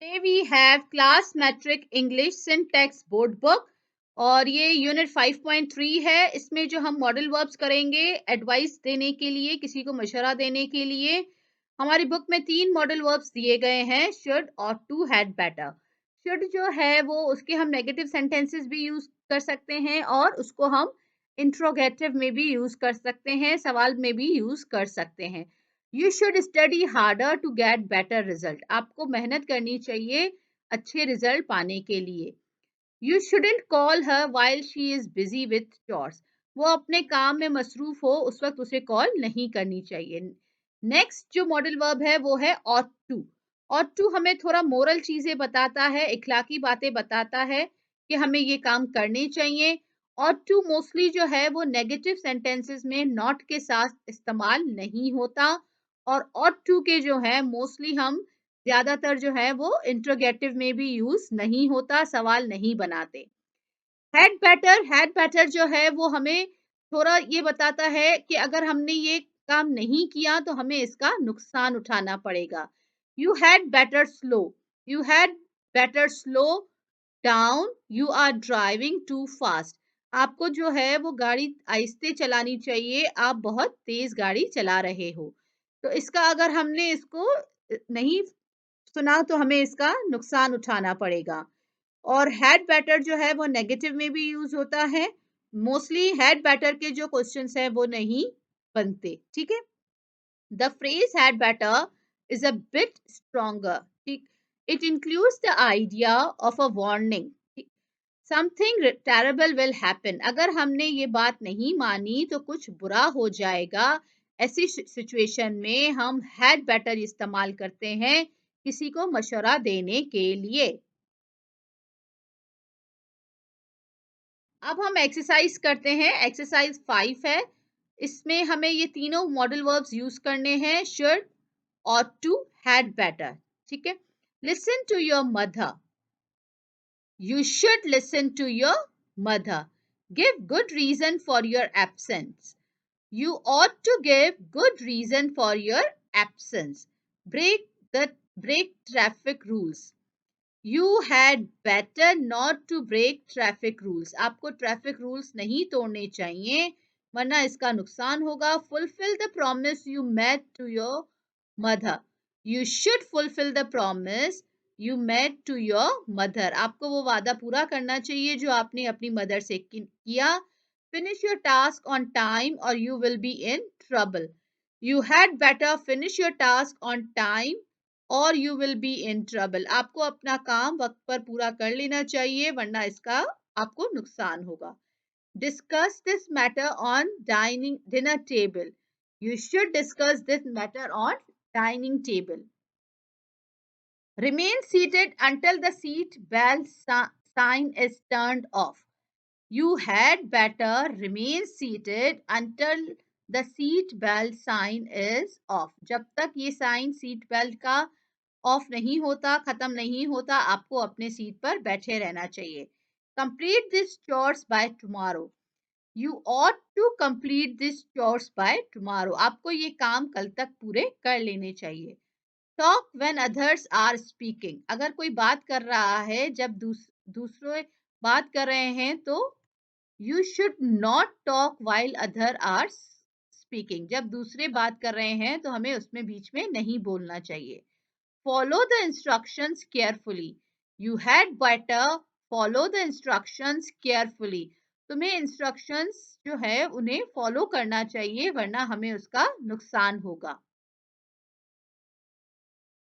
Today we have class metric English syntax board book और ये unit 5.3 है। इसमें जो हम मॉडल वर्ब्स करेंगे एडवाइस देने के लिए, किसी को मशवरा देने के लिए, हमारी बुक में 3 मॉडल वर्ब्स दिए गए हैं, शुड और टू, हैड, बेटर। शुड जो है वो उसके हम नेगेटिव सेंटेंसेस भी यूज कर सकते हैं और उसको हम इंट्रोगेटिव में भी यूज कर सकते हैं, सवाल में भी यूज कर सकते हैं। You should study harder to get better result. आपको मेहनत करनी चाहिए अच्छे रिजल्ट पाने के लिए। You shouldn't call her while she is busy with chores. वो अपने काम में मसरूफ हो उस वक्त उसे कॉल नहीं करनी चाहिए। नेक्स्ट जो मॉडल वर्ब है वो है ought to। ought to हमें थोड़ा मोरल चीजें बताता है, इखलाकी बातें बताता है कि हमें ये काम करने चाहिए। ought to मोस्टली जो है वो नेगेटिव सेंटेंसेस में नॉट के साथ इस्तेमाल नहीं होता और ought to के जो है मोस्टली हम ज्यादातर जो है वो इंट्रोगेटिव में भी यूज नहीं होता, सवाल नहीं बनाते। हैड बेटर जो है वो हमें थोड़ा ये बताता है कि अगर हमने ये काम नहीं किया तो हमें इसका नुकसान उठाना पड़ेगा। You had better slow. You had better slow down, you are driving too fast. आपको जो है वो गाड़ी आहिस्ते चलानी चाहिए, आप बहुत तेज गाड़ी चला रहे हो। तो इसका अगर हमने इसको नहीं सुना तो हमें इसका नुकसान उठाना पड़ेगा। और हैड बेटर जो है वो नेगेटिव में भी यूज होता है। मोस्टली हैड बेटर के जो क्वेश्चंस हैं वो नहीं बनते, ठीक है। The phrase had better is a bit stronger, ठीक। It includes the idea of a warning, something terrible will happen. अगर हमने ये बात नहीं मानी तो कुछ बुरा हो जाएगा। ऐसी सिचुएशन में हम हैड बेटर इस्तेमाल करते हैं किसी को मशवरा देने के लिए। अब हम एक्सरसाइज करते हैं। एक्सरसाइज 5 है। इसमें हमें ये तीनों मॉडल वर्ब्स यूज करने हैं, should, ought to, had better, ठीक है। Listen to your mother. You should listen to your mother. Give good reason for your absence. You ought to give good reason for your absence. Break traffic rules. You had better not to break traffic rules. आपको traffic rules नहीं तोड़ने चाहिए वरना इसका नुकसान होगा। Fulfill the promise you made to your mother. You should fulfill the promise you made to your mother. आपको वो वादा पूरा करना चाहिए जो आपने अपनी मदर से किया। Finish your task on time or you will be in trouble. You had better finish your task on time और you will be in trouble. आपको अपना काम वक्त पर पूरा कर लेना चाहिए वरना इसका आपको नुकसान होगा। Discuss this matter on dining dinner table. You should discuss this matter on dining table. Remain seated until the seat belt sign is turned off. You had better remain seated until the seat belt sign is off. जब तक ये sign seat belt का of नहीं होता, खत्म नहीं होता, आपको अपने सीट पर बैठे रहना चाहिए। Complete this chores by tomorrow. You ought to complete this chores by tomorrow. आपको ये काम कल तक पूरे कर लेने चाहिए। Talk when others are speaking. अगर कोई बात कर रहा है जब दूसरे बात कर रहे हैं तो you should not talk while other are speaking. जब दूसरे बात कर रहे हैं तो हमें उसमें बीच में नहीं बोलना चाहिए। Follow the instructions carefully. You had better follow the instructions carefully. तुम्हें instructions जो है उन्हें follow करना चाहिए वरना हमें उसका नुकसान होगा।